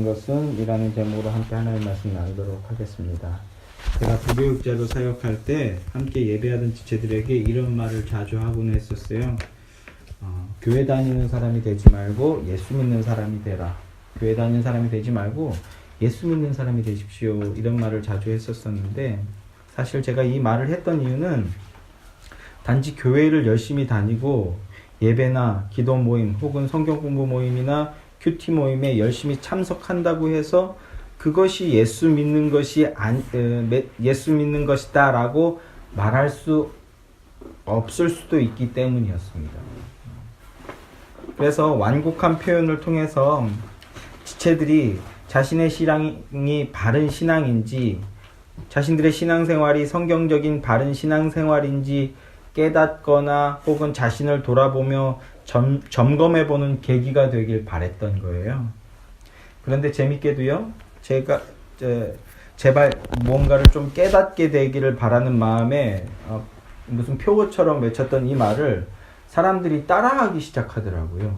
바라는 것은 이라는 제목으로 함께 하나님의 말씀 나누도록 하겠습니다. 제가 부교육자로 사역할 때 함께 예배하던 지체들에게 이런 말을 자주 하곤 했었어요. 교회 다니는 사람이 되지 말고 예수 믿는 사람이 되라. 교회 다니는 사람이 되지 말고 예수 믿는 사람이 되십시오. 이런 말을 자주 했었었는데, 사실 제가 이 말을 했던 이유는 단지 교회를 열심히 다니고 예배나 기도 모임 혹은 성경 공부 모임이나 큐티 모임에 열심히 참석한다고 해서 그것이 예수 믿는 것이다라고 말할 수 없을 수도 있기 때문이었습니다. 그래서 완곡한 표현을 통해서 지체들이 자신의 신앙이 바른 신앙인지, 자신들의 신앙생활이 성경적인 바른 신앙생활인지 깨닫거나 혹은 자신을 돌아보며 점검해보는 계기가 되길 바랬던 거예요. 그런데 재밌게도요, 제가 제발 뭔가를 좀 깨닫게 되기를 바라는 마음에 무슨 표어처럼 외쳤던 이 말을 사람들이 따라하기 시작하더라고요.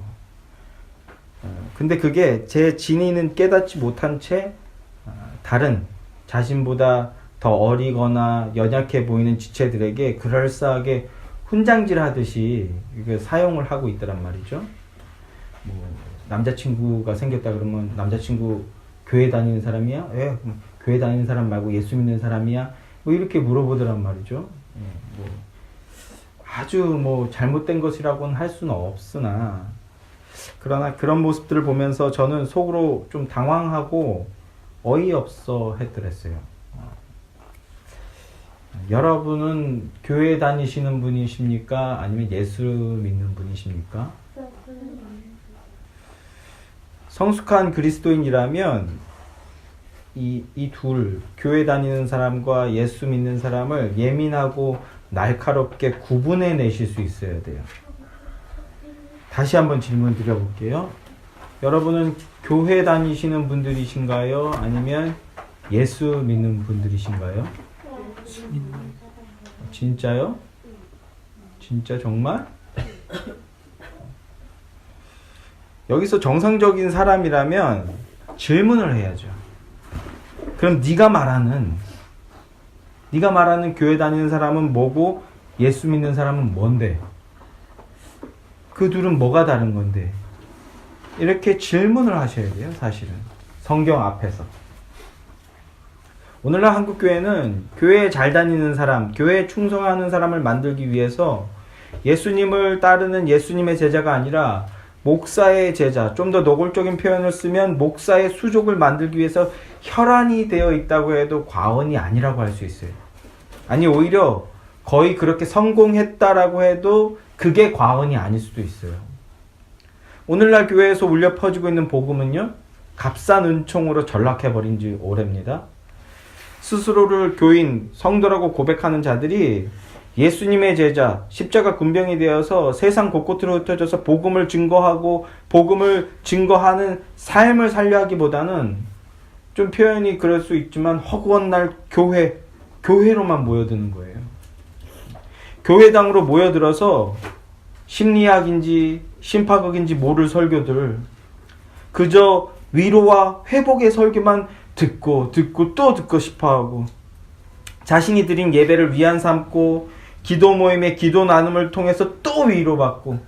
근데 그게 제 진의는 깨닫지 못한 채 다른 자신보다 더 어리거나 연약해 보이는 지체들에게 그럴싸하게 훈장질 하듯이 사용을 하고 있더란 말이죠. 남자친구가 생겼다 그러면 남자친구 교회 다니는 사람이야? 예, 교회 다니는 사람 말고 예수 믿는 사람이야? 이렇게 물어보더란 말이죠. 아주 잘못된 것이라고는 할 수는 없으나, 그러나 그런 모습들을 보면서 저는 속으로 좀 당황하고 어이없어 했더랬어요. 여러분은 교회 다니시는 분이십니까? 아니면 예수 믿는 분이십니까? 성숙한 그리스도인이라면 이 둘, 교회 다니는 사람과 예수 믿는 사람을 예민하고 날카롭게 구분해 내실 수 있어야 돼요. 다시 한번 질문 드려볼게요. 여러분은 교회 다니시는 분들이신가요? 아니면 예수 믿는 분들이신가요? 진짜요? 진짜 정말? 여기서 정상적인 사람이라면 질문을 해야죠. 그럼 네가 말하는 교회 다니는 사람은 뭐고 예수 믿는 사람은 뭔데? 그 둘은 뭐가 다른 건데? 이렇게 질문을 하셔야 돼요, 사실은. 성경 앞에서. 오늘날 한국교회는 교회에 잘 다니는 사람, 교회에 충성하는 사람을 만들기 위해서 예수님을 따르는 예수님의 제자가 아니라 목사의 제자, 좀 더 노골적인 표현을 쓰면 목사의 수족을 만들기 위해서 혈안이 되어 있다고 해도 과언이 아니라고 할 수 있어요. 아니, 오히려 거의 그렇게 성공했다라고 해도 그게 과언이 아닐 수도 있어요. 오늘날 교회에서 울려 퍼지고 있는 복음은요, 값싼 은총으로 전락해버린 지 오래입니다. 스스로를 교인, 성도라고 고백하는 자들이 예수님의 제자, 십자가 군병이 되어서 세상 곳곳으로 흩어져서 복음을 증거하고 복음을 증거하는 삶을 살려 하기보다는, 좀 표현이 그럴 수 있지만 허구한 날 교회로만 모여드는 거예요. 교회당으로 모여들어서 심리학인지 심파극인지 모를 설교들, 그저 위로와 회복의 설교만 듣고 또 듣고 싶어하고, 자신이 드린 예배를 위안 삼고 기도 모임의 기도 나눔을 통해서 또 위로받고,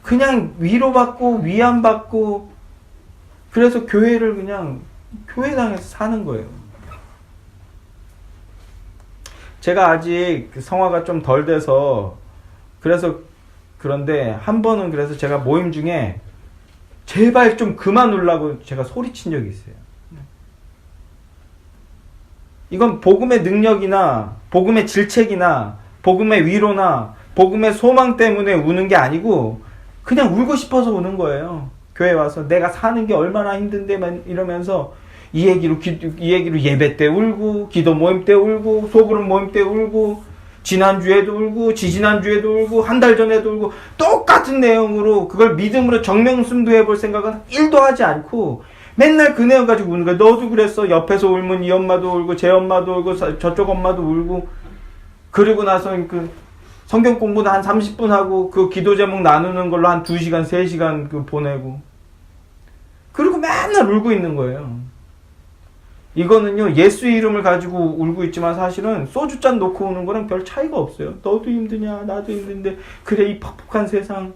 그냥 위로받고 위안받고, 그래서 교회를 그냥 교회당에서 사는 거예요. 제가 아직 성화가 좀 덜 돼서 그런데 한 번은 그래서 제가 모임 중에 제발 좀 그만 울라고 제가 소리친 적이 있어요. 이건 복음의 능력이나 복음의 질책이나 복음의 위로나 복음의 소망 때문에 우는 게 아니고 그냥 울고 싶어서 우는 거예요. 교회 와서 내가 사는 게 얼마나 힘든데 이러면서 이 얘기로 예배 때 울고, 기도 모임 때 울고, 소그룹 모임 때 울고, 지난주에도 울고, 지지난주에도 울고, 한 달 전에도 울고, 똑같은 내용으로 그걸 믿음으로 정명순도해 볼 생각은 1도 하지 않고 맨날 그 내용 가지고 우는 거야. 너도 그랬어. 옆에서 울면 이 엄마도 울고, 제 엄마도 울고, 저쪽 엄마도 울고. 그리고 나서 그 성경 공부는 한 30분 하고 그 기도 제목 나누는 걸로 한 2시간, 3시간 보내고. 그리고 맨날 울고 있는 거예요. 이거는요, 예수 이름을 가지고 울고 있지만 사실은 소주잔 놓고 우는 거랑 별 차이가 없어요. 너도 힘드냐, 나도 힘든데, 그래, 이 팍팍한 세상.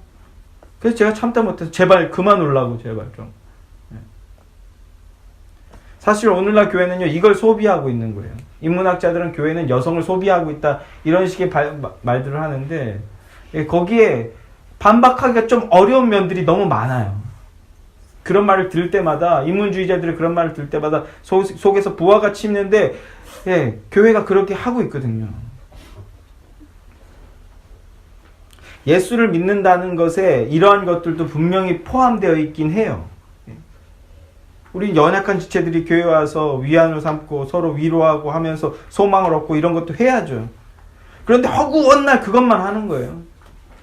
그래서 제가 참다 못해서 제발 그만 울라고, 제발 좀. 사실 오늘날 교회는요, 이걸 소비하고 있는 거예요. 인문학자들은 교회는 여성을 소비하고 있다, 이런 식의 말들을 하는데, 거기에 반박하기가 좀 어려운 면들이 너무 많아요. 그런 말을 들을 때마다, 인문주의자들의 그런 말을 들을 때마다 속에서 부하가 치는데, 교회가 그렇게 하고 있거든요. 예수를 믿는다는 것에 이러한 것들도 분명히 포함되어 있긴 해요. 우리 연약한 지체들이 교회 와서 위안을 삼고 서로 위로하고 하면서 소망을 얻고 이런 것도 해야죠. 그런데 허구한 날 그것만 하는 거예요.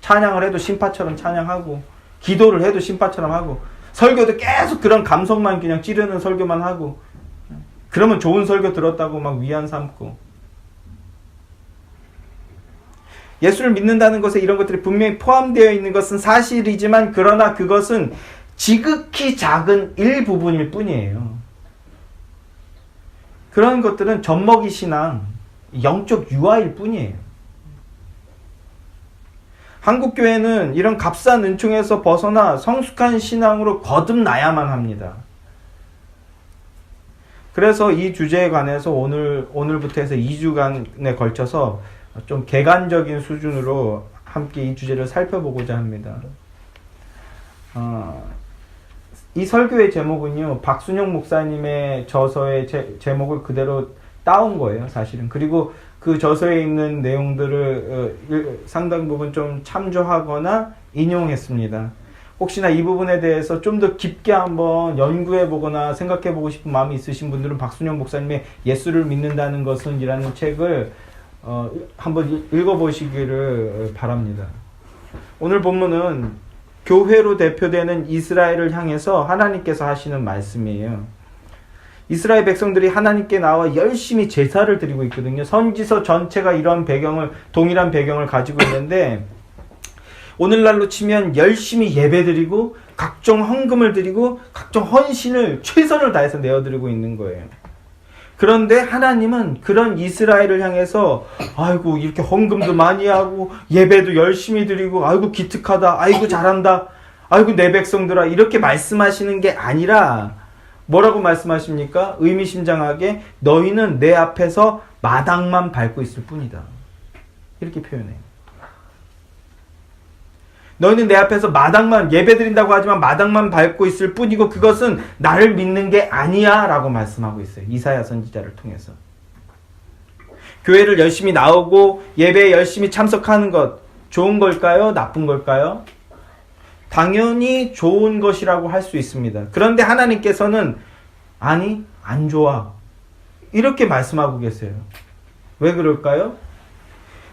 찬양을 해도 신파처럼 찬양하고, 기도를 해도 신파처럼 하고, 설교도 계속 그런 감성만 그냥 찌르는 설교만 하고, 그러면 좋은 설교 들었다고 막 위안 삼고. 예수를 믿는다는 것에 이런 것들이 분명히 포함되어 있는 것은 사실이지만, 그러나 그것은 지극히 작은 일부분일 뿐이에요. 그런 것들은 젖먹이 신앙, 영적 유아일 뿐이에요. 한국교회는 이런 값싼 은총에서 벗어나 성숙한 신앙으로 거듭나야만 합니다. 그래서 이 주제에 관해서 오늘부터 해서 2주간에 걸쳐서 좀 객관적인 수준으로 함께 이 주제를 살펴보고자 합니다. 이 설교의 제목은요, 박순영 목사님의 저서의 제목을 그대로 따온 거예요, 사실은. 그리고 그 저서에 있는 내용들을 상당 부분 좀 참조하거나 인용했습니다. 혹시나 이 부분에 대해서 좀 더 깊게 한번 연구해보거나 생각해보고 싶은 마음이 있으신 분들은 박순영 목사님의 예수를 믿는다는 것은 이라는 책을 한번 읽어보시기를 바랍니다. 오늘 본문은 교회로 대표되는 이스라엘을 향해서 하나님께서 하시는 말씀이에요. 이스라엘 백성들이 하나님께 나와 열심히 제사를 드리고 있거든요. 선지서 전체가 이런 동일한 배경을 가지고 있는데, 오늘날로 치면 열심히 예배드리고 각종 헌금을 드리고 각종 헌신을 최선을 다해서 내어드리고 있는 거예요. 그런데 하나님은 그런 이스라엘을 향해서 아이고 이렇게 헌금도 많이 하고 예배도 열심히 드리고 아이고 기특하다, 아이고 잘한다, 아이고 내 백성들아, 이렇게 말씀하시는 게 아니라 뭐라고 말씀하십니까? 의미심장하게 너희는 내 앞에서 마당만 밟고 있을 뿐이다, 이렇게 표현해요. 너희는 내 앞에서 마당만, 예배드린다고 하지만 마당만 밟고 있을 뿐이고 그것은 나를 믿는 게 아니야 라고 말씀하고 있어요. 이사야 선지자를 통해서. 교회를 열심히 나오고 예배에 열심히 참석하는 것 좋은 걸까요? 나쁜 걸까요? 당연히 좋은 것이라고 할 수 있습니다. 그런데 하나님께서는 아니, 안 좋아, 이렇게 말씀하고 계세요. 왜 그럴까요?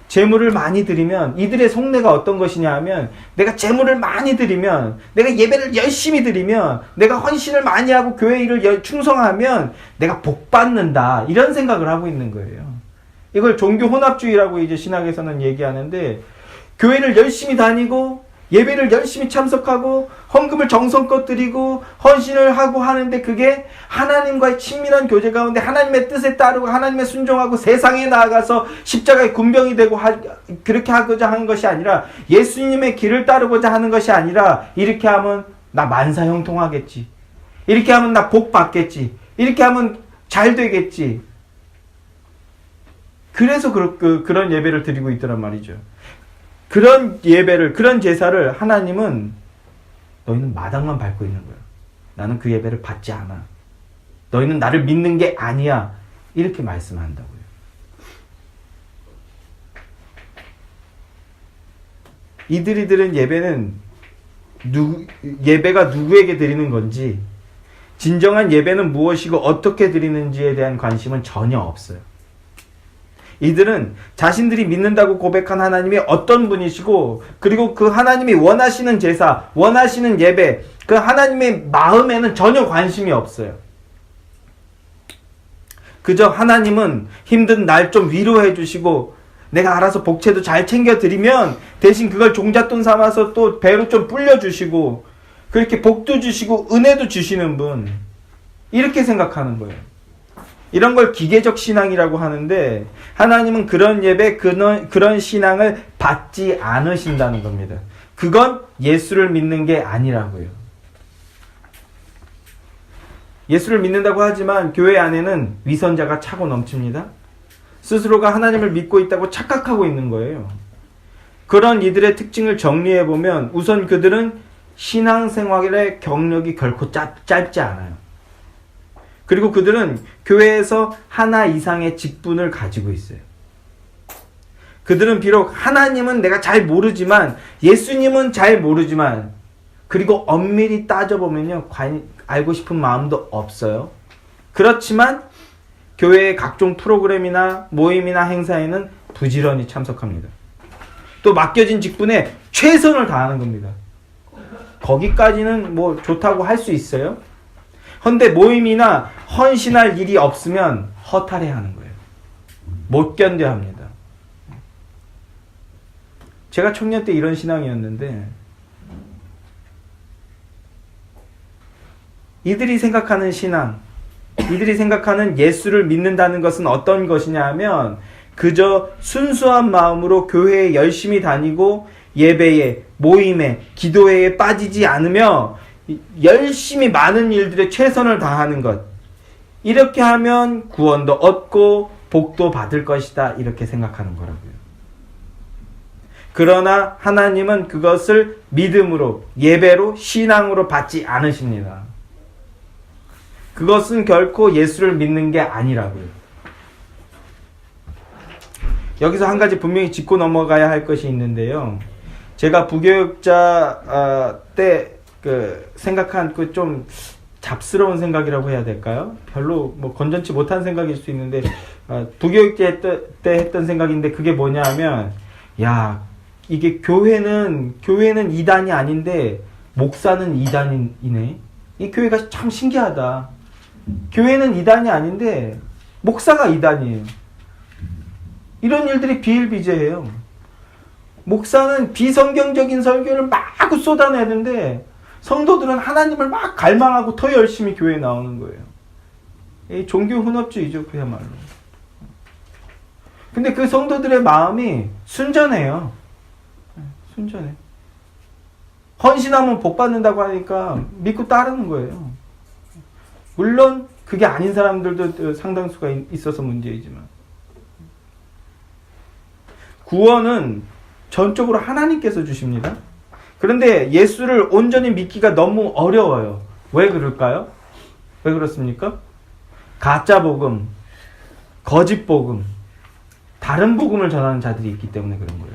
재물을 많이 드리면 이들의 속내가 어떤 것이냐 하면, 내가 재물을 많이 드리면, 내가 예배를 열심히 드리면, 내가 헌신을 많이 하고 교회 일을 충성하면 내가 복 받는다, 이런 생각을 하고 있는 거예요. 이걸 종교 혼합주의라고 이제 신학에서는 얘기하는데, 교회를 열심히 다니고 예배를 열심히 참석하고 헌금을 정성껏 드리고 헌신을 하고 하는데 그게 하나님과의 친밀한 교제 가운데 하나님의 뜻에 따르고 하나님의 순종하고 세상에 나아가서 십자가의 군병이 되고 그렇게 하고자 하는 것이 아니라, 예수님의 길을 따르고자 하는 것이 아니라, 이렇게 하면 나 만사 형통하겠지, 이렇게 하면 나 복 받겠지, 이렇게 하면 잘 되겠지, 그래서 그런 예배를 드리고 있더란 말이죠. 그런 예배를, 그런 제사를 하나님은 너희는 마당만 밟고 있는 거야, 나는 그 예배를 받지 않아, 너희는 나를 믿는 게 아니야, 이렇게 말씀한다고요. 이들이 드린 예배는 예배가 누구에게 드리는 건지, 진정한 예배는 무엇이고 어떻게 드리는지에 대한 관심은 전혀 없어요. 이들은 자신들이 믿는다고 고백한 하나님이 어떤 분이시고, 그리고 그 하나님이 원하시는 제사, 원하시는 예배, 그 하나님의 마음에는 전혀 관심이 없어요. 그저 하나님은 힘든 날 좀 위로해 주시고, 내가 알아서 복채도 잘 챙겨 드리면 대신 그걸 종잣돈 삼아서 또 배로 좀 불려 주시고, 그렇게 복도 주시고 은혜도 주시는 분, 이렇게 생각하는 거예요. 이런 걸 기계적 신앙이라고 하는데 하나님은 그런 예배, 그런 신앙을 받지 않으신다는 겁니다. 그건 예수를 믿는 게 아니라고요. 예수를 믿는다고 하지만 교회 안에는 위선자가 차고 넘칩니다. 스스로가 하나님을 믿고 있다고 착각하고 있는 거예요. 그런 이들의 특징을 정리해보면 우선 그들은 신앙생활의 경력이 결코 짧지 않아요. 그리고 그들은 교회에서 하나 이상의 직분을 가지고 있어요. 그들은 비록 하나님은 내가 잘 모르지만, 예수님은 잘 모르지만, 그리고 엄밀히 따져보면요, 알고 싶은 마음도 없어요. 그렇지만 교회의 각종 프로그램이나 모임이나 행사에는 부지런히 참석합니다. 또 맡겨진 직분에 최선을 다하는 겁니다. 거기까지는 뭐 좋다고 할 수 있어요. 헌데 모임이나 헌신할 일이 없으면 허탈해하는 거예요. 못 견뎌합니다. 제가 청년 때 이런 신앙이었는데 이들이 생각하는 신앙, 이들이 생각하는 예수를 믿는다는 것은 어떤 것이냐 하면 그저 순수한 마음으로 교회에 열심히 다니고 예배에, 모임에, 기도회에 빠지지 않으며 열심히 많은 일들에 최선을 다하는 것. 이렇게 하면 구원도 얻고 복도 받을 것이다. 이렇게 생각하는 거라고요. 그러나 하나님은 그것을 믿음으로, 예배로, 신앙으로 받지 않으십니다. 그것은 결코 예수를 믿는 게 아니라고요. 여기서 한 가지 분명히 짚고 넘어가야 할 것이 있는데요. 제가 부교육자 때 생각한 그 좀 잡스러운 생각이라고 해야 될까요? 별로 뭐 건전치 못한 생각일 수 있는데 부교육자 때 했던 생각인데 그게 뭐냐 하면 야 이게 교회는 이단이 아닌데 목사는 이단이네. 이 교회가 참 신기하다. 교회는 이단이 아닌데 목사가 이단이에요. 이런 일들이 비일비재해요. 목사는 비성경적인 설교를 막 쏟아내는데 성도들은 하나님을 막 갈망하고 더 열심히 교회에 나오는 거예요. 이 종교 혼합주의죠, 그야말로. 근데 그 성도들의 마음이 순전해요. 순전해. 헌신하면 복 받는다고 하니까 믿고 따르는 거예요. 물론 그게 아닌 사람들도 상당수가 있어서 문제이지만 구원은 전적으로 하나님께서 주십니다. 그런데 예수를 온전히 믿기가 너무 어려워요. 왜 그럴까요? 왜 그렇습니까? 가짜 복음, 거짓 복음, 다른 복음을 전하는 자들이 있기 때문에 그런 거예요.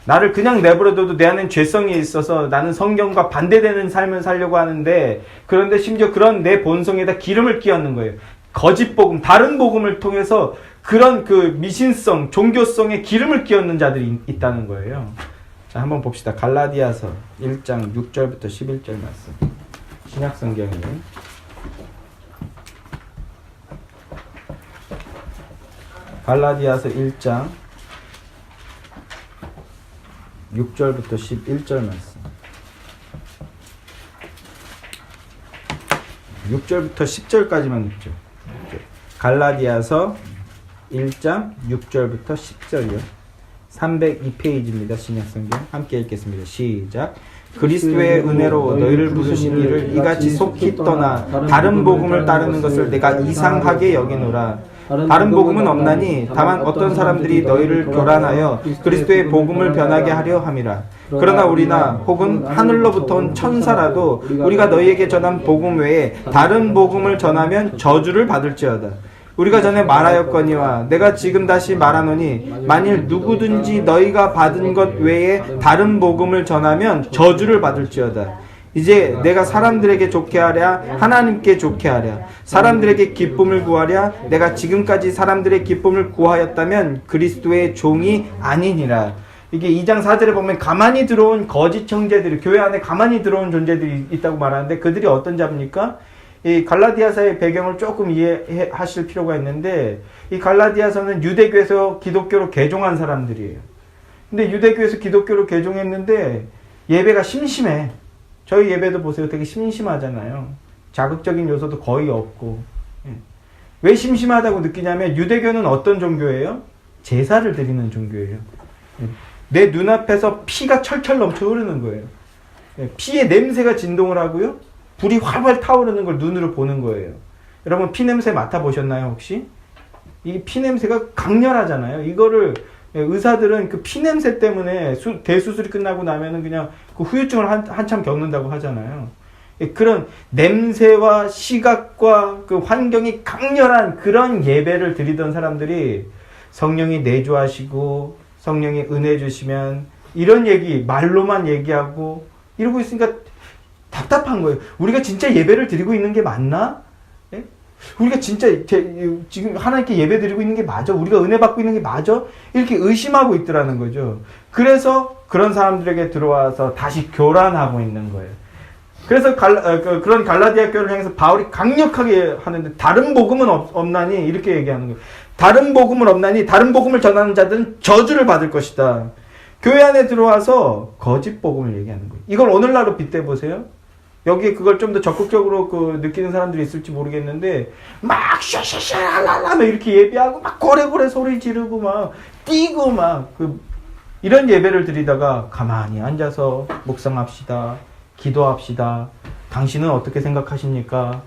나를 그냥 내버려둬도 내 안엔 죄성이 있어서 나는 성경과 반대되는 삶을 살려고 하는데 그런데 심지어 그런 내 본성에다 기름을 끼얹는 거예요. 거짓 복음, 다른 복음을 통해서 그런 그 미신성, 종교성에 기름을 끼얹는 자들이 있다는 거예요. 자, 한번 봅시다. 갈라디아서 1장 6절부터 11절 말씀. 신약 성경이에요. 갈라디아서 1장 6절부터 11절 말씀. 6절부터 10절까지만 읽죠. 갈라디아서 1장 6절부터 10절이요. 302페이지입니다. 신약성경. 함께 읽겠습니다. 시작. 그리스도의 은혜로 너희를 부르신 이를 이같이 속히 떠나 다른 복음을 따르는 것을 내가 이상하게 여기노라. 다른 복음은 없나니 다만 어떤 사람들이 너희를 교란하여 그리스도의 복음을 변하게 하려 함이라. 그러나 우리나 혹은 하늘로부터 온 천사라도 우리가 너희에게 전한 복음 외에 다른 복음을 전하면 저주를 받을지어다. 우리가 전에 말하였거니와 내가 지금 다시 말하노니 만일 누구든지 너희가 받은 것 외에 다른 복음을 전하면 저주를 받을지어다. 이제 내가 사람들에게 좋게 하랴 하나님께 좋게 하랴 사람들에게 기쁨을 구하랴 내가 지금까지 사람들의 기쁨을 구하였다면 그리스도의 종이 아니니라. 이게 2장 4절에 보면 가만히 들어온 거짓 형제들이 교회 안에 가만히 들어온 존재들이 있다고 말하는데 그들이 어떤 자입니까? 이 갈라디아서의 배경을 조금 이해하실 필요가 있는데 이 갈라디아서는 유대교에서 기독교로 개종한 사람들이에요. 근데 유대교에서 기독교로 개종했는데 예배가 심심해. 저희 예배도 보세요. 되게 심심하잖아요. 자극적인 요소도 거의 없고. 왜 심심하다고 느끼냐면 유대교는 어떤 종교예요? 제사를 드리는 종교예요. 내 눈앞에서 피가 철철 넘쳐 흐르는 거예요. 피의 냄새가 진동을 하고요. 불이 활활 타오르는 걸 눈으로 보는 거예요. 여러분 피 냄새 맡아보셨나요 혹시? 이 피 냄새가 강렬하잖아요. 이거를 의사들은 그 피 냄새 때문에 대수술이 끝나고 나면은 그냥 그 후유증을 한참 겪는다고 하잖아요. 그런 냄새와 시각과 그 환경이 강렬한 그런 예배를 드리던 사람들이 성령이 내주하시고 성령이 은혜 주시면 이런 얘기 말로만 얘기하고 이러고 있으니까 답답한 거예요. 우리가 진짜 예배를 드리고 있는 게 맞나? 예? 우리가 진짜 지금 하나님께 예배 드리고 있는 게 맞아? 우리가 은혜 받고 있는 게 맞아? 이렇게 의심하고 있더라는 거죠. 그래서 그런 사람들에게 들어와서 다시 교란하고 있는 거예요. 그래서 그런 갈라디아 교회를 향해서 바울이 강력하게 하는데 다른 복음은 없나니 이렇게 얘기하는 거예요. 다른 복음은 없나니 다른 복음을 전하는 자들은 저주를 받을 것이다. 교회 안에 들어와서 거짓 복음을 얘기하는 거예요. 이걸 오늘날로 빗대 보세요. 여기에 그걸 좀 더 적극적으로 느끼는 사람들이 있을지 모르겠는데 막 샤샤샤라라라 이렇게 예배하고 막 고래고래 소리 지르고 막 뛰고 막 이런 예배를 드리다가 가만히 앉아서 묵상합시다. 기도합시다. 당신은 어떻게 생각하십니까?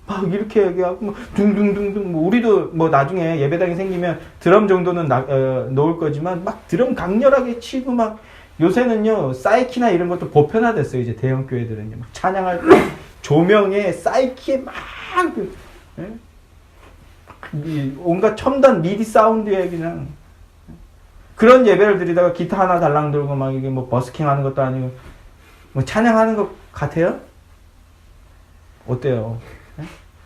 막 이렇게 얘기하고 막 둥둥둥둥 우리도 나중에 예배당이 생기면 드럼 정도는 놓을 거지만 막 드럼 강렬하게 치고 막 요새는요 사이키나 이런 것도 보편화됐어요. 이제 대형 교회들은요 막 찬양할 때 조명에 사이키에 막 온갖 첨단 미디 사운드에 그냥 그런 예배를 드리다가 기타 하나 달랑 들고 막 이게 버스킹 하는 것도 아니고 찬양하는 것 같아요? 어때요?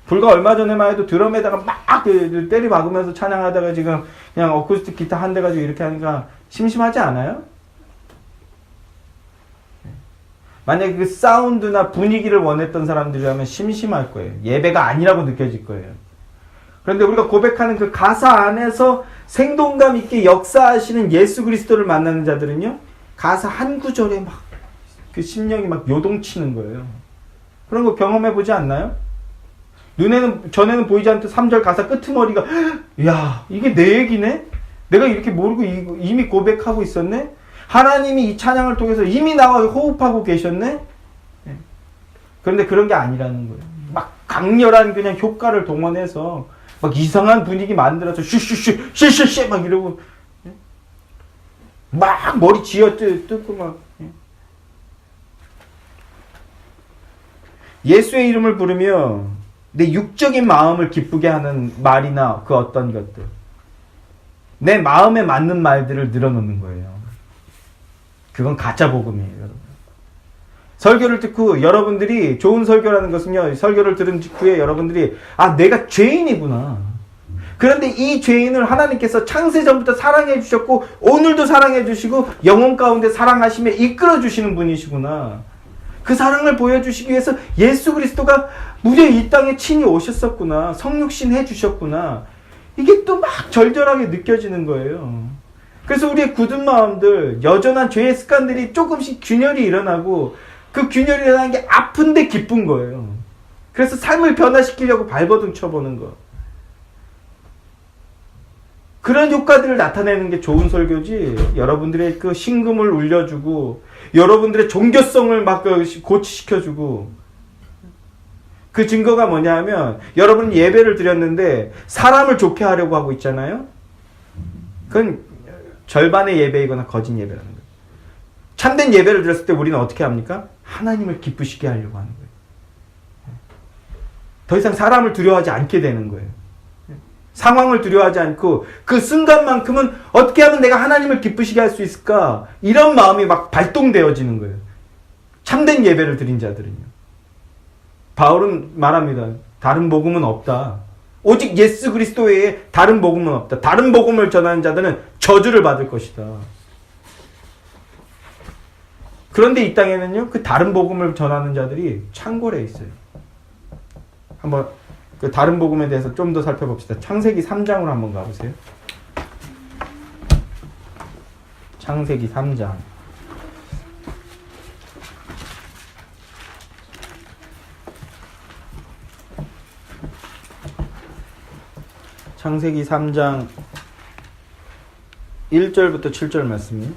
불과 얼마 전에만 해도 드럼에다가 막 때리 박으면서 찬양하다가 지금 그냥 어쿠스틱 기타 한 대 가지고 이렇게 하니까 심심하지 않아요? 만약에 그 사운드나 분위기를 원했던 사람들이라면 심심할 거예요. 예배가 아니라고 느껴질 거예요. 그런데 우리가 고백하는 그 가사 안에서 생동감 있게 역사하시는 예수 그리스도를 만나는 자들은요, 가사 한 구절에 막 그 심령이 막 요동치는 거예요. 그런 거 경험해 보지 않나요? 전에는 보이지 않던 3절 가사 끄트머리가 야 이게 내 얘기네? 내가 이렇게 모르고 이미 고백하고 있었네? 하나님이 이 찬양을 통해서 이미 나와 호흡하고 계셨네? 그런데 그런 게 아니라는 거예요. 막 강렬한 그냥 효과를 동원해서 막 이상한 분위기 만들어서 슈슈슈 막 이러고 막 머리 쥐어 뜯고 막 예수의 이름을 부르며 내 육적인 마음을 기쁘게 하는 말이나 그 어떤 것들 내 마음에 맞는 말들을 늘어놓는 거예요. 그건 가짜 복음이에요. 여러분. 설교를 듣고 여러분들이 좋은 설교라는 것은요. 설교를 들은 직후에 여러분들이 내가 죄인이구나. 그런데 이 죄인을 하나님께서 창세전부터 사랑해 주셨고 오늘도 사랑해 주시고 영혼 가운데 사랑하시며 이끌어 주시는 분이시구나. 그 사랑을 보여주시기 위해서 예수 그리스도가 무려 이 땅에 친히 오셨었구나. 성육신 해주셨구나. 이게 또 막 절절하게 느껴지는 거예요. 그래서 우리의 굳은 마음들, 여전한 죄의 습관들이 조금씩 균열이 일어나고 그 균열이 일어나는 게 아픈데 기쁜 거예요. 그래서 삶을 변화시키려고 발버둥 쳐보는 거. 그런 효과들을 나타내는 게 좋은 설교지. 여러분들의 그 신금을 울려주고 여러분들의 종교성을 막 고치시켜주고 그 증거가 뭐냐면 여러분 예배를 드렸는데 사람을 좋게 하려고 하고 있잖아요. 그건 절반의 예배이거나 거짓 예배라는 거예요. 참된 예배를 드렸을 때 우리는 어떻게 합니까? 하나님을 기쁘시게 하려고 하는 거예요. 더 이상 사람을 두려워하지 않게 되는 거예요. 상황을 두려워하지 않고 그 순간만큼은 어떻게 하면 내가 하나님을 기쁘시게 할 수 있을까? 이런 마음이 막 발동되어지는 거예요. 참된 예배를 드린 자들은요. 바울은 말합니다. 다른 복음은 없다. 오직 예수 그리스도 외에 다른 복음은 없다. 다른 복음을 전하는 자들은 저주를 받을 것이다. 그런데 이 땅에는요. 그 다른 복음을 전하는 자들이 창궐해 있어요. 한번 그 다른 복음에 대해서 좀 더 살펴봅시다. 창세기 3장으로 한번 가보세요. 창세기 3장. 창세기 3장 1절부터 7절 말씀이요.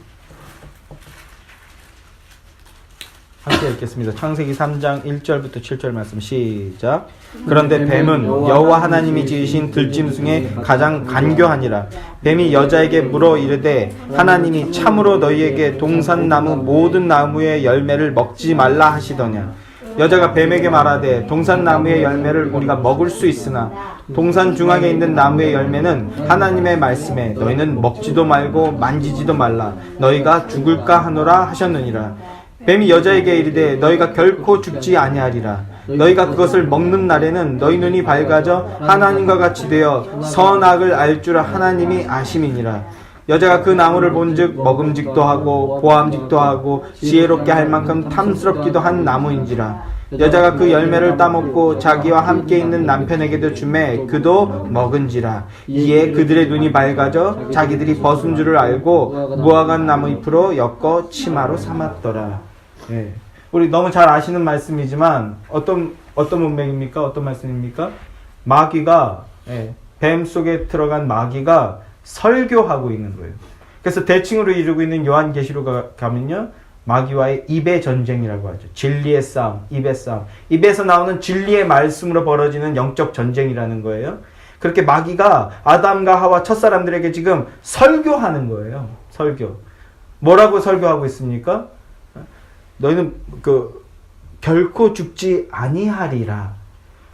함께 읽겠습니다. 창세기 3장 1절부터 7절 말씀 시작. 그런데 뱀은 여호와 하나님이 지으신 들짐 중에 가장 간교하니라. 뱀이 여자에게 물어 이르되 하나님이 참으로 너희에게 동산나무 모든 나무의 열매를 먹지 말라 하시더냐. 여자가 뱀에게 말하되 동산나무의 열매를 우리가 먹을 수 있으나 동산 중앙에 있는 나무의 열매는 하나님의 말씀에 너희는 먹지도 말고 만지지도 말라 너희가 죽을까 하노라 하셨느니라. 뱀이 여자에게 이르되 너희가 결코 죽지 아니하리라. 너희가 그것을 먹는 날에는 너희 눈이 밝아져 하나님과 같이 되어 선악을 알 줄 하나님이 아심이니라. 여자가 그 나무를 본즉 먹음직도 하고 보암직도 하고 지혜롭게 할 만큼 탐스럽기도 한 나무인지라. 여자가 그 열매를 따먹고 자기와 함께 있는 남편에게도 주매 그도 먹은지라. 이에 그들의 눈이 밝아져 자기들이 벗은 줄을 알고 무화과 나무 잎으로 엮어 치마로 삼았더라. 예. 우리 너무 잘 아시는 말씀이지만 어떤 문맥입니까? 어떤 말씀입니까? 마귀가 뱀 속에 들어간 마귀가 설교하고 있는 거예요. 그래서 대칭으로 이루고 있는 요한계시록 가면요, 마귀와의 입의 전쟁이라고 하죠. 진리의 싸움, 입의 싸움. 입에서 나오는 진리의 말씀으로 벌어지는 영적 전쟁이라는 거예요. 그렇게 마귀가 아담과 하와 첫사람들에게 지금 설교하는 거예요. 설교. 뭐라고 설교하고 있습니까? 너희는 결코 죽지 아니하리라.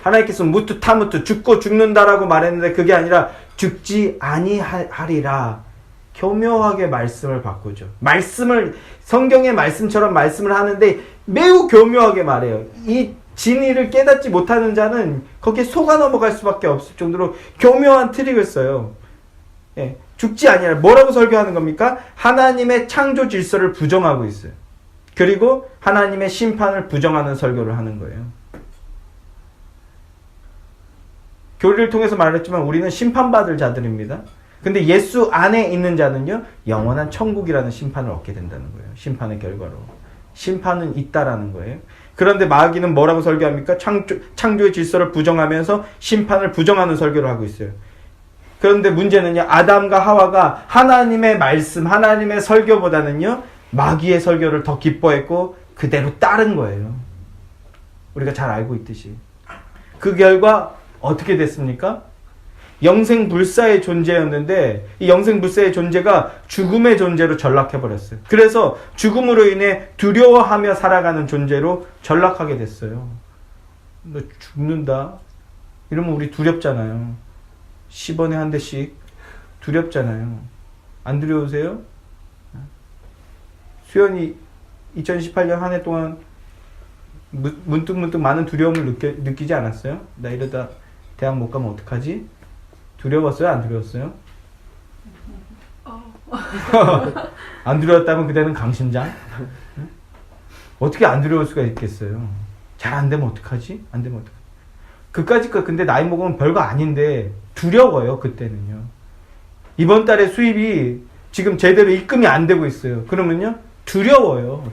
하나님께서 무트 타무트 죽고 죽는다라고 말했는데 그게 아니라 죽지 아니하리라. 교묘하게 말씀을 바꾸죠. 말씀을 성경의 말씀처럼 말씀을 하는데 매우 교묘하게 말해요. 이 진리를 깨닫지 못하는 자는 거기에 속아 넘어갈 수밖에 없을 정도로 교묘한 트릭을 써요. 예, 죽지 아니하리라. 뭐라고 설교하는 겁니까? 하나님의 창조 질서를 부정하고 있어요. 그리고 하나님의 심판을 부정하는 설교를 하는 거예요. 교리를 통해서 말했지만 우리는 심판받을 자들입니다. 근데 예수 안에 있는 자는요, 영원한 천국이라는 심판을 얻게 된다는 거예요. 심판의 결과로. 심판은 있다라는 거예요. 그런데 마귀는 뭐라고 설교합니까? 창조의 질서를 부정하면서 심판을 부정하는 설교를 하고 있어요. 그런데 문제는요, 아담과 하와가 하나님의 말씀, 하나님의 설교보다는요, 마귀의 설교를 더 기뻐했고 그대로 따른 거예요. 우리가 잘 알고 있듯이. 그 결과 어떻게 됐습니까? 영생불사의 존재였는데 이 영생불사의 존재가 죽음의 존재로 전락해버렸어요. 그래서 죽음으로 인해 두려워하며 살아가는 존재로 전락하게 됐어요. 너 죽는다? 이러면 우리 두렵잖아요. 10원에 한 대씩 두렵잖아요. 안 두려우세요? 수연이 2018년 한 해 동안 문득 많은 두려움을 느끼지 않았어요? 나 이러다 대학 못 가면 어떡하지? 두려웠어요? 안 두려웠어요? 안 두려웠다면 그때는 강심장? 어떻게 안 두려울 수가 있겠어요? 잘 안 되면 어떡하지? 안 되면 어떡하지? 그까짓 거 근데 나이 먹으면 별거 아닌데 두려워요, 그때는요. 이번 달에 수입이 지금 제대로 입금이 안 되고 있어요. 그러면요, 두려워요.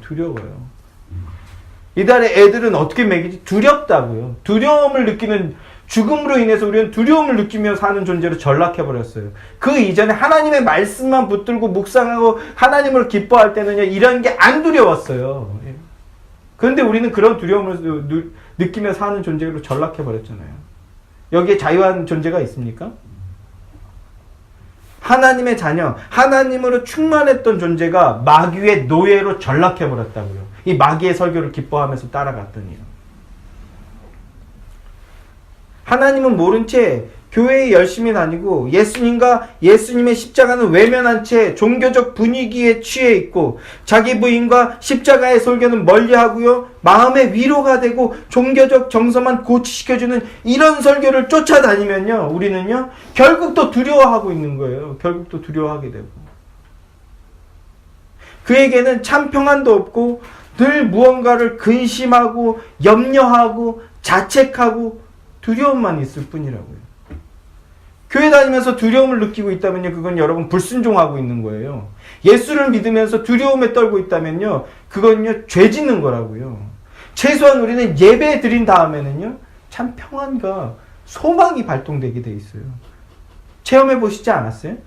이달에 애들은 어떻게 먹이지? 두렵다고요. 두려움을 느끼는, 죽음으로 인해서 우리는 두려움을 느끼며 사는 존재로 전락해버렸어요. 그 이전에 하나님의 말씀만 붙들고 묵상하고 하나님을 기뻐할 때는요, 이런 게 안 두려웠어요. 그런데 우리는 그런 두려움을 느끼며 사는 존재로 전락해버렸잖아요. 여기에 자유한 존재가 있습니까? 하나님의 자녀, 하나님으로 충만했던 존재가 마귀의 노예로 전락해버렸다고요. 이 마귀의 설교를 기뻐하면서 따라갔더니요. 하나님은 모른 채 교회에 열심히 다니고 예수님과 예수님의 십자가는 외면한 채 종교적 분위기에 취해 있고 자기 부인과 십자가의 설교는 멀리하고요. 마음의 위로가 되고 종교적 정서만 고치시켜주는 이런 설교를 쫓아다니면요. 우리는요. 결국 또 두려워하고 있는 거예요. 결국 또 두려워하게 되고. 그에게는 참 평안도 없고 늘 무언가를 근심하고 염려하고 자책하고 두려움만 있을 뿐이라고요. 교회 다니면서 두려움을 느끼고 있다면요, 그건 여러분 불순종하고 있는 거예요. 예수를 믿으면서 두려움에 떨고 있다면요, 그건요 죄 짓는 거라고요. 최소한 우리는 예배 드린 다음에는요, 참 평안과 소망이 발동되게 돼 있어요. 체험해 보시지 않았어요?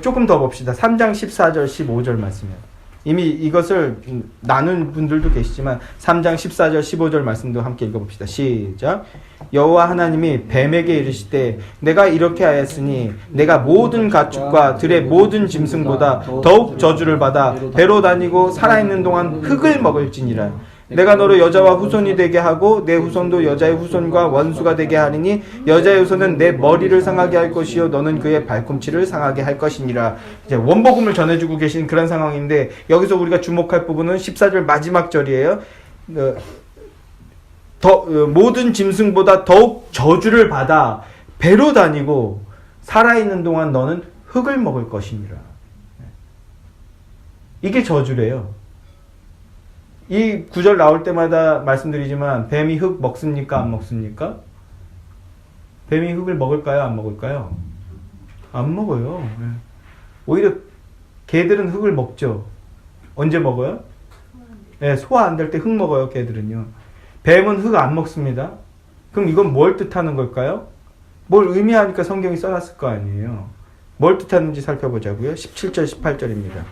조금 더 봅시다. 3장 14절 15절 말씀이요. 이미 이것을 나눈 분들도 계시지만 3장 14절 15절 말씀도 함께 읽어봅시다. 시작. 여호와 하나님이 뱀에게 이르시되 내가 이렇게 하였으니 내가 모든 가축과 들의 모든 짐승보다 더욱 저주를 받아 배로 다니고 살아있는 동안 흙을 먹을지니라. 내가 너를 여자와 후손이 되게 하고 내 후손도 여자의 후손과 원수가 되게 하리니 여자의 후손은 내 머리를 상하게 할 것이요 너는 그의 발꿈치를 상하게 할 것이니라. 이제 원복음을 전해주고 계신 그런 상황인데 여기서 우리가 주목할 부분은 14절 마지막 절이에요. 모든 짐승보다 더욱 저주를 받아 배로 다니고 살아있는 동안 너는 흙을 먹을 것이니라. 이게 저주래요. 이 구절 나올 때마다 말씀드리지만 뱀이 흙 먹습니까? 안 먹습니까? 뱀이 흙을 먹을까요? 안 먹을까요? 안 먹어요. 오히려 개들은 흙을 먹죠. 언제 먹어요? 소화 안 될 때 흙 먹어요. 개들은요. 뱀은 흙 안 먹습니다. 그럼 이건 뭘 뜻하는 걸까요? 뭘 의미하니까 성경이 써놨을 거 아니에요. 뭘 뜻하는지 살펴보자고요. 17절 18절입니다.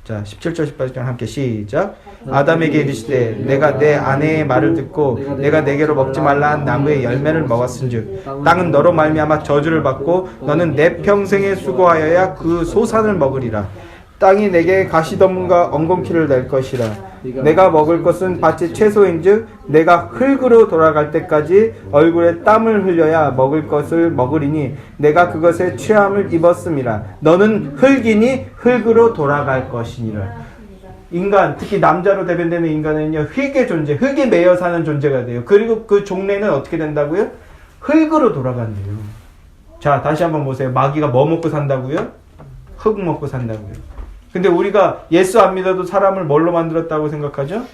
자, 17절 18절 함께 시작. 아담에게 이르시되 내가 내 아내의 말을 듣고 내가 내게로 먹지 말라 한 나무의 열매를 먹었은즉 땅은 너로 말미암아 저주를 받고 너는 내 평생에 수고하여야 그 소산을 먹으리라. 땅이 내게 가시덤과 엉겅퀴를 낼 것이라. 내가 먹을 것은 밭의 채소인즉 내가 흙으로 돌아갈 때까지 얼굴에 땀을 흘려야 먹을 것을 먹으리니 내가 그것에 취함을 입었음이라. 너는 흙이니 흙으로 돌아갈 것이니라. 인간, 특히 남자로 대변되는 인간은요, 흙의 존재, 흙에 매여 사는 존재가 돼요. 그리고 그 종래는 어떻게 된다고요? 흙으로 돌아간대요. 자, 다시 한번 보세요. 마귀가 뭐 먹고 산다고요? 흙 먹고 산다고요. 근데 우리가 예수 안 믿어도 사람을 뭘로 만들었다고 생각하죠?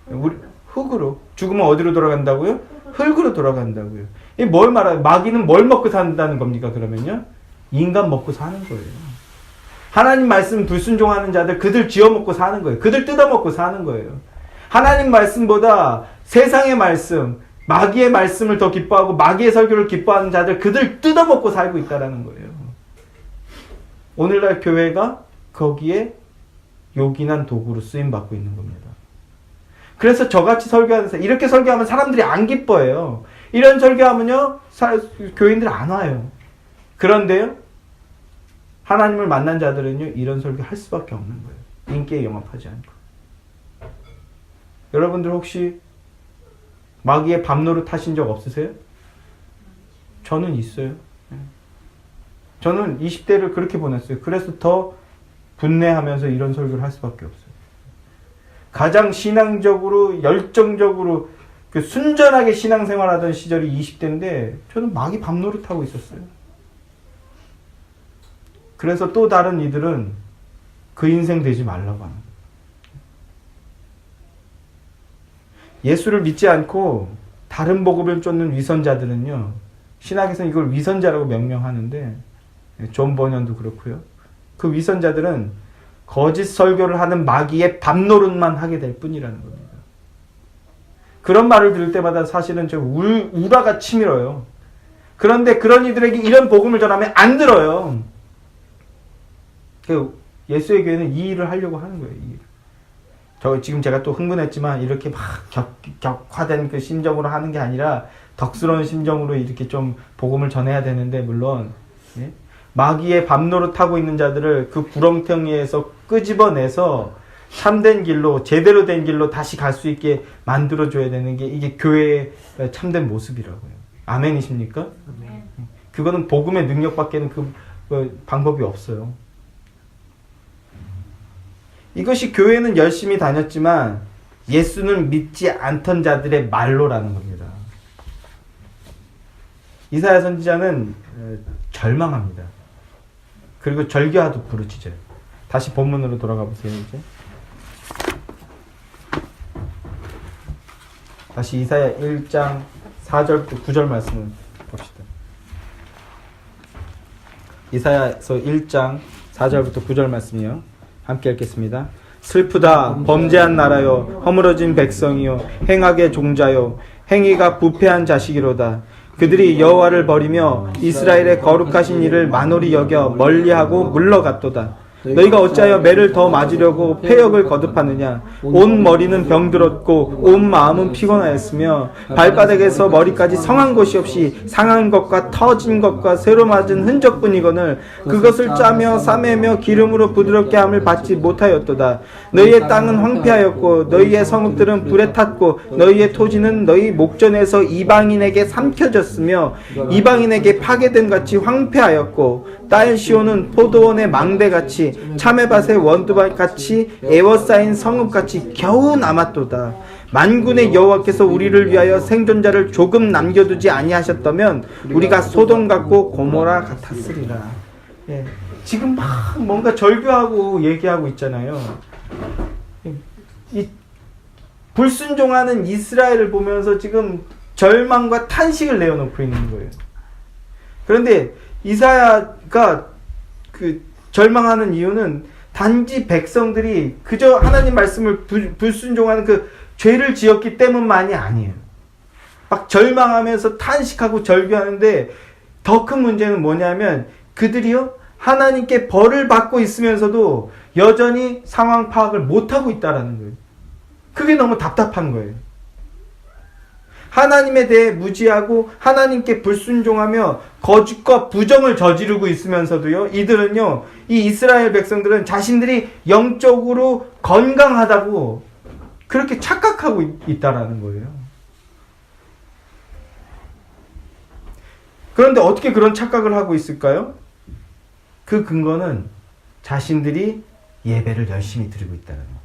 우리 흙으로. 죽으면 어디로 돌아간다고요? 흙으로 돌아간다고요. 이 뭘 말해요? 마귀는 뭘 먹고 산다는 겁니까? 그러면요? 인간 먹고 사는 거예요. 하나님 말씀 불순종하는 자들 그들 쥐어먹고 사는 거예요. 그들 뜯어먹고 사는 거예요. 하나님 말씀보다 세상의 말씀, 마귀의 말씀을 더 기뻐하고 마귀의 설교를 기뻐하는 자들 그들 뜯어먹고 살고 있다는 거예요. 오늘날 교회가 거기에 요긴한 도구로 쓰임받고 있는 겁니다. 그래서 저같이 설교하는 사람, 이렇게 설교하면 사람들이 안 기뻐해요. 이런 설교하면요, 교인들 안 와요. 그런데요, 하나님을 만난 자들은요, 이런 설교 할 수밖에 없는 거예요. 인기에 영합하지 않고. 여러분들 혹시 마귀의 밤노릇 하신 적 없으세요? 저는 있어요. 저는 20대를 그렇게 보냈어요. 그래서 더 분내하면서 이런 설교를 할 수밖에 없어요. 가장 신앙적으로 열정적으로 순전하게 신앙생활하던 시절이 20대인데 저는 마귀 밤노릇하고 있었어요. 그래서 또 다른 이들은 그 인생 되지 말라고 하는 거예요. 예수를 믿지 않고 다른 복음을 쫓는 위선자들은요, 신학에서는 이걸 위선자라고 명명하는데, 존 버년도 그렇고요. 그 위선자들은 거짓 설교를 하는 마귀의 밤노릇만 하게 될 뿐이라는 겁니다. 그런 말을 들을 때마다 사실은 저 우라가 치밀어요. 그런데 그런 이들에게 이런 복음을 전하면 안 들어요. 예수의 교회는 이 일을 하려고 하는 거예요. 이 일. 지금 제가 또 흥분했지만 이렇게 막 격화된 그 심정으로 하는 게 아니라 덕스러운 심정으로 이렇게 좀 복음을 전해야 되는데, 물론 예? 마귀의 밤노릇하고 있는 자들을 그 구렁텅이에서 끄집어내서 참된 길로, 제대로 된 길로 다시 갈 수 있게 만들어줘야 되는 게 이게 교회의 참된 모습이라고요. 아멘이십니까? 아멘. 그거는 복음의 능력밖에는 그 방법이 없어요. 이것이 교회는 열심히 다녔지만 예수는 믿지 않던 자들의 말로라는 겁니다. 이사야 선지자는 절망합니다. 그리고 절규하도 부르짖어요. 다시 본문으로 돌아가 보세요. 이제 다시 이사야 1장 4절부터 9절 말씀을 봅시다. 이사야서 1장 4절부터 9절 말씀이요. 함께 읽겠습니다. 슬프다 범죄한 나라요, 허물어진 백성이요, 행악의 종자요, 행위가 부패한 자식이로다. 그들이 여호와를 버리며 이스라엘의 거룩하신 일을 만홀히 여겨 멀리하고 물러갔도다. 너희가 어찌하여 매를 더 맞으려고 패역을 거듭하느냐. 온 머리는 병들었고 온 마음은 피곤하였으며 발바닥에서 머리까지 성한 것이 없이 상한 것과 터진 것과 새로 맞은 흔적뿐이거늘 그것을 짜며 싸매며 기름으로 부드럽게 함을 받지 못하였도다. 너희의 땅은 황폐하였고 너희의 성읍들은 불에 탔고 너희의 토지는 너희 목전에서 이방인에게 삼켜졌으며 이방인에게 파괴된 같이 황폐하였고 딸 시온은 포도원의 망대같이 참외밭의 원두밭같이 애워싸인 성읍같이 겨우 남았도다. 만군의 여호와께서 우리를 위하여 생존자를 조금 남겨두지 아니하셨다면 우리가 소돔 같고 고모라 같았으리라. 예, 지금 막 뭔가 절규하고 얘기하고 있잖아요. 이 불순종하는 이스라엘을 보면서 지금 절망과 탄식을 내어놓고 있는 거예요. 그런데 이사야가 절망하는 이유는 단지 백성들이 그저 하나님 말씀을 불순종하는 그 죄를 지었기 때문만이 아니에요. 막 절망하면서 탄식하고 절규하는데 더 큰 문제는 뭐냐면 그들이요 하나님께 벌을 받고 있으면서도 여전히 상황 파악을 못하고 있다라는 거예요. 그게 너무 답답한 거예요. 하나님에 대해 무지하고 하나님께 불순종하며 거짓과 부정을 저지르고 있으면서도요, 이들은요, 이 이스라엘 백성들은 자신들이 영적으로 건강하다고 그렇게 착각하고 있다라는 거예요. 그런데 어떻게 그런 착각을 하고 있을까요? 그 근거는 자신들이 예배를 열심히 드리고 있다는 거예요.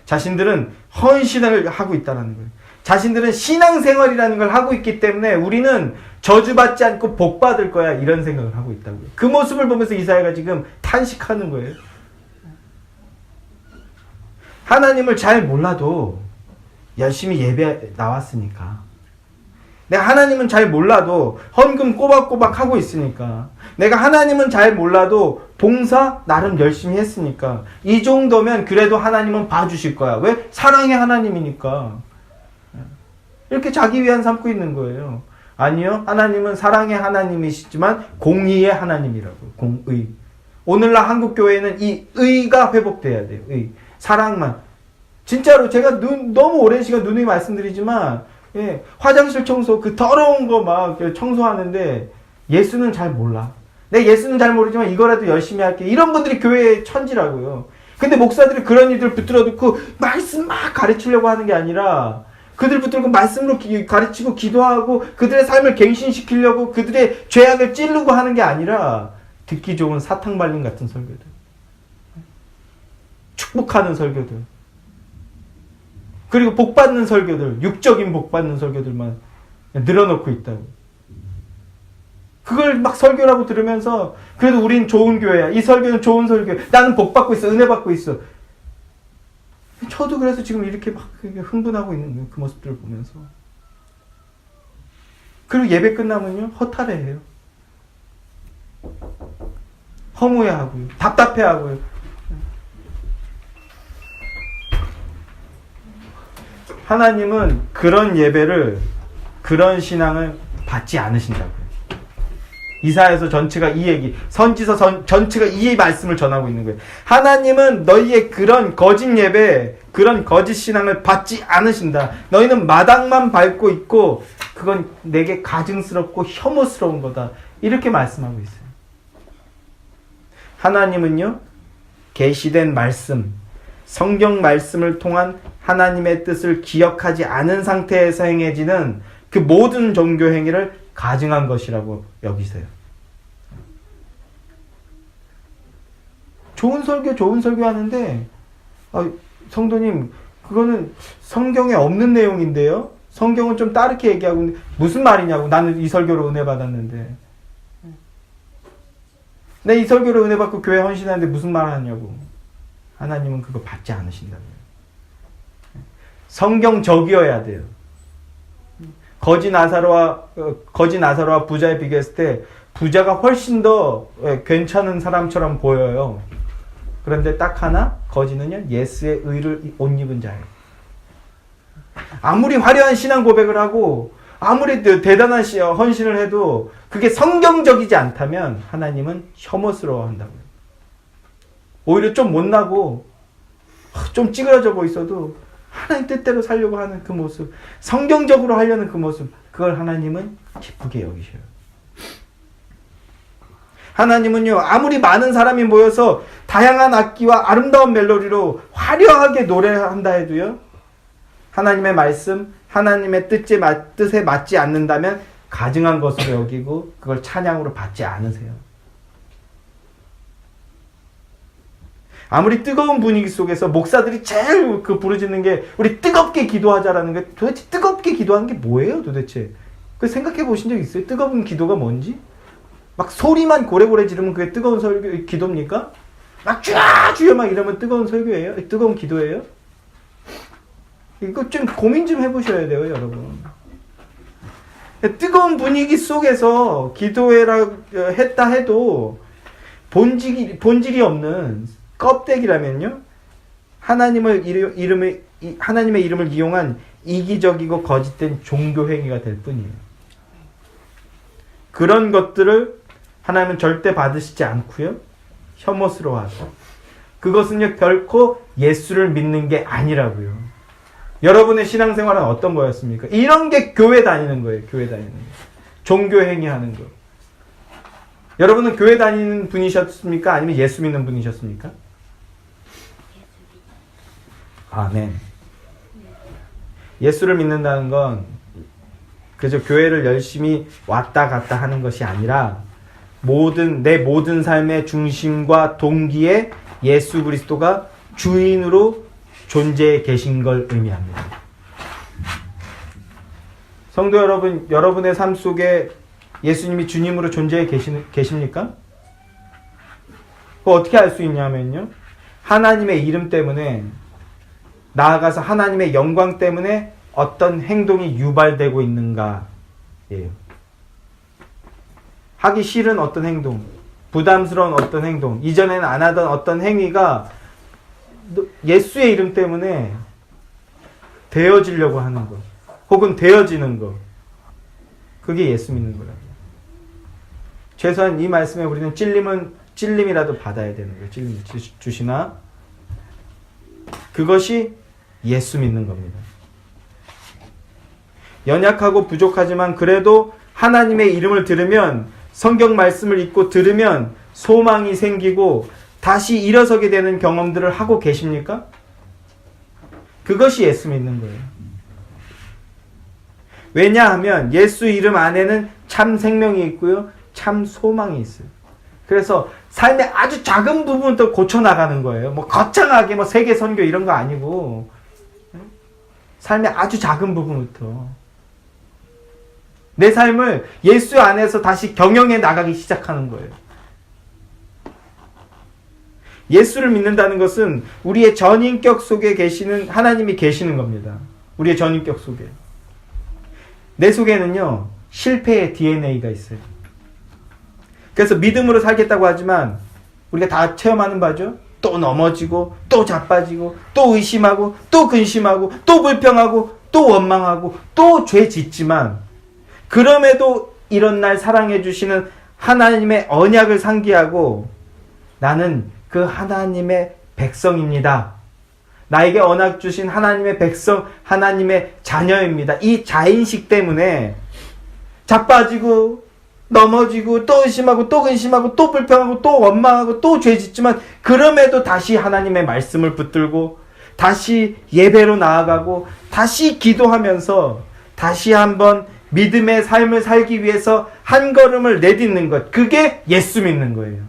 자신들은 헌신을 하고 있다는 거예요. 자신들은 신앙생활이라는 걸 하고 있기 때문에 우리는 저주받지 않고 복받을 거야 이런 생각을 하고 있다고요. 그 모습을 보면서 이사야가 지금 탄식하는 거예요. 하나님을 잘 몰라도 열심히 예배 나왔으니까, 내가 하나님은 잘 몰라도 헌금 꼬박꼬박 하고 있으니까, 내가 하나님은 잘 몰라도 봉사 나름 열심히 했으니까 이 정도면 그래도 하나님은 봐주실 거야. 왜? 사랑의 하나님이니까. 이렇게 자기 위안 삼고 있는 거예요. 아니요. 하나님은 사랑의 하나님이시지만 공의의 하나님이라고. 공의. 오늘날 한국교회는 이 의가 회복돼야 돼요. 의. 사랑만. 진짜로 제가 너무 오랜 시간 누누이 말씀드리지만, 예, 화장실 청소, 그 더러운 거 막 청소하는데 예수는 잘 몰라. 내 예수는 잘 모르지만 이거라도 열심히 할게. 이런 분들이 교회의 천지라고요. 근데 목사들이 그런 일들 붙들어 놓고 말씀 막 가르치려고 하는 게 아니라 그들 붙들고 말씀으로 가르치고 기도하고 그들의 삶을 갱신시키려고 그들의 죄악을 찌르고 하는 게 아니라 듣기 좋은 사탕발림 같은 설교들, 축복하는 설교들, 그리고 복받는 설교들, 육적인 복받는 설교들만 늘어놓고 있다고. 그걸 막 설교라고 들으면서 그래도 우린 좋은 교회야. 이 설교는 좋은 설교야. 나는 복받고 있어. 은혜 받고 있어. 저도 그래서 지금 이렇게 막 흥분하고 있는 거예요. 그 모습들을 보면서. 그리고 예배 끝나면요, 허탈해해요. 허무해하고요. 답답해하고요. 하나님은 그런 예배를, 그런 신앙을 받지 않으신다고요. 이사야서 전체가 이 얘기, 선지서 전체가 이 말씀을 전하고 있는 거예요. 하나님은 너희의 그런 거짓 예배, 그런 거짓 신앙을 받지 않으신다. 너희는 마당만 밟고 있고 그건 내게 가증스럽고 혐오스러운 거다. 이렇게 말씀하고 있어요. 하나님은요, 계시된 말씀, 성경 말씀을 통한 하나님의 뜻을 기억하지 않은 상태에서 행해지는 그 모든 종교 행위를 가증한 것이라고 여기세요. 좋은 설교 하는데, 성도님, 그거는 성경에 없는 내용인데요? 성경은 좀 다르게 얘기하고 있는데, 무슨 말이냐고. 나는 이 설교로 은혜 받았는데. 내 이 설교로 은혜 받고 교회 헌신하는데 무슨 말 하냐고. 하나님은 그거 받지 않으신다고요. 성경적이어야 돼요. 거지 나사로와 부자에 비교했을 때 부자가 훨씬 더 괜찮은 사람처럼 보여요. 그런데 딱 하나, 거지는요, 예수의 의를 옷 입은 자예요. 아무리 화려한 신앙 고백을 하고 아무리 대단한 헌신을 해도 그게 성경적이지 않다면 하나님은 혐오스러워 한다고요. 오히려 좀 못나고 좀 찌그러져 보이서도 하나님 뜻대로 살려고 하는 그 모습, 성경적으로 하려는 그 모습, 그걸 하나님은 기쁘게 여기셔요. 하나님은요, 아무리 많은 사람이 모여서 다양한 악기와 아름다운 멜로디로 화려하게 노래한다 해도요, 하나님의 말씀, 하나님의 뜻에 맞지 않는다면 가증한 것으로 여기고 그걸 찬양으로 받지 않으세요. 아무리 뜨거운 분위기 속에서 목사들이 제일 부르짖는 게 우리 뜨겁게 기도하자라는 게, 도대체 뜨겁게 기도하는 게 뭐예요 도대체? 그 생각해 보신 적 있어요? 뜨거운 기도가 뭔지? 막 소리만 고래고래 지르면 그게 뜨거운 기도입니까? 막 주여 막 이러면 뜨거운 설교예요? 뜨거운 기도예요? 이거 좀 고민 좀 해보셔야 돼요, 여러분. 뜨거운 분위기 속에서 기도해라 했다 해도 본질이 없는 껍데기라면요, 하나님의 이름을 이용한 이기적이고 거짓된 종교 행위가 될 뿐이에요. 그런 것들을 하나님은 절대 받으시지 않고요, 혐오스러워하죠. 그것은요, 결코 예수를 믿는 게 아니라고요. 여러분의 신앙생활은 어떤 거였습니까? 이런 게 교회 다니는 거예요. 교회 다니는 거. 종교 행위하는 거. 여러분은 교회 다니는 분이셨습니까? 아니면 예수 믿는 분이셨습니까? 아멘. 예수를 믿는다는 건 그저 교회를 열심히 왔다 갔다 하는 것이 아니라 내 모든 삶의 중심과 동기에 예수 그리스도가 주인으로 존재해 계신 걸 의미합니다. 성도 여러분, 여러분의 삶 속에 예수님이 주님으로 존재해 계십니까? 그거 어떻게 알 수 있냐면요, 하나님의 이름 때문에, 나아가서 하나님의 영광 때문에 어떤 행동이 유발되고 있는가예요. 하기 싫은 어떤 행동, 부담스러운 어떤 행동, 이전에는 안 하던 어떤 행위가 예수의 이름 때문에 되어지려고 하는 것, 혹은 되어지는 것, 그게 예수 믿는 거라고요. 최소한 이 말씀에 우리는 찔림이라도 받아야 되는 거예요. 찔림 주시나? 그것이 예수 믿는 겁니다. 연약하고 부족하지만 그래도 하나님의 이름을 들으면, 성경 말씀을 읽고 들으면 소망이 생기고 다시 일어서게 되는 경험들을 하고 계십니까? 그것이 예수 믿는 거예요. 왜냐하면 예수 이름 안에는 참 생명이 있고요, 참 소망이 있어요. 그래서 삶의 아주 작은 부분부터 고쳐나가는 거예요. 뭐 거창하게 세계 선교 이런 거 아니고, 삶의 아주 작은 부분부터 내 삶을 예수 안에서 다시 경영해 나가기 시작하는 거예요. 예수를 믿는다는 것은 우리의 전인격 속에 계시는 하나님이 계시는 겁니다. 우리의 전인격 속에. 내 속에는요, 실패의 DNA가 있어요. 그래서 믿음으로 살겠다고 하지만 우리가 다 체험하는 바죠. 또 넘어지고, 또 자빠지고, 또 의심하고, 또 근심하고, 또 불평하고, 또 원망하고, 또 죄 짓지만, 그럼에도 이런 날 사랑해 주시는 하나님의 언약을 상기하고, 나는 그 하나님의 백성입니다. 나에게 언약 주신 하나님의 백성, 하나님의 자녀입니다. 이 자인식 때문에 자빠지고 넘어지고 또 의심하고 또 근심하고 또 불평하고 또 원망하고 또 죄짓지만 그럼에도 다시 하나님의 말씀을 붙들고 다시 예배로 나아가고 다시 기도하면서 다시 한번 믿음의 삶을 살기 위해서 한 걸음을 내딛는 것, 그게 예수 믿는 거예요.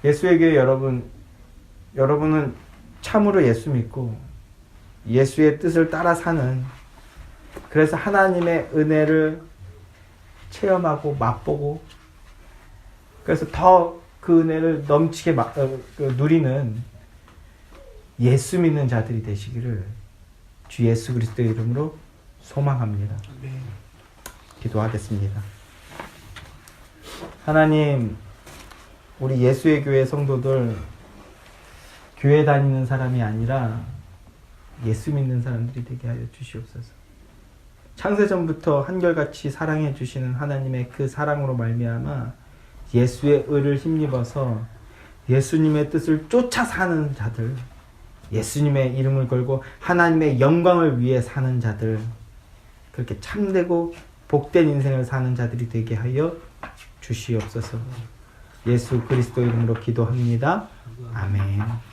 예수의 교회 여러분은 참으로 예수 믿고 예수의 뜻을 따라 사는, 그래서 하나님의 은혜를 체험하고 맛보고, 그래서 더 그 은혜를 넘치게 누리는 예수 믿는 자들이 되시기를 주 예수 그리스도의 이름으로 소망합니다. 기도하겠습니다. 하나님, 우리 예수의 교회 성도들 교회 다니는 사람이 아니라 예수 믿는 사람들이 되게 하여 주시옵소서. 창세전부터 한결같이 사랑해 주시는 하나님의 그 사랑으로 말미암아 예수의 의를 힘입어서 예수님의 뜻을 쫓아 사는 자들, 예수님의 이름을 걸고 하나님의 영광을 위해 사는 자들, 그렇게 참되고 복된 인생을 사는 자들이 되게 하여 주시옵소서. 예수 그리스도 이름으로 기도합니다. 아멘.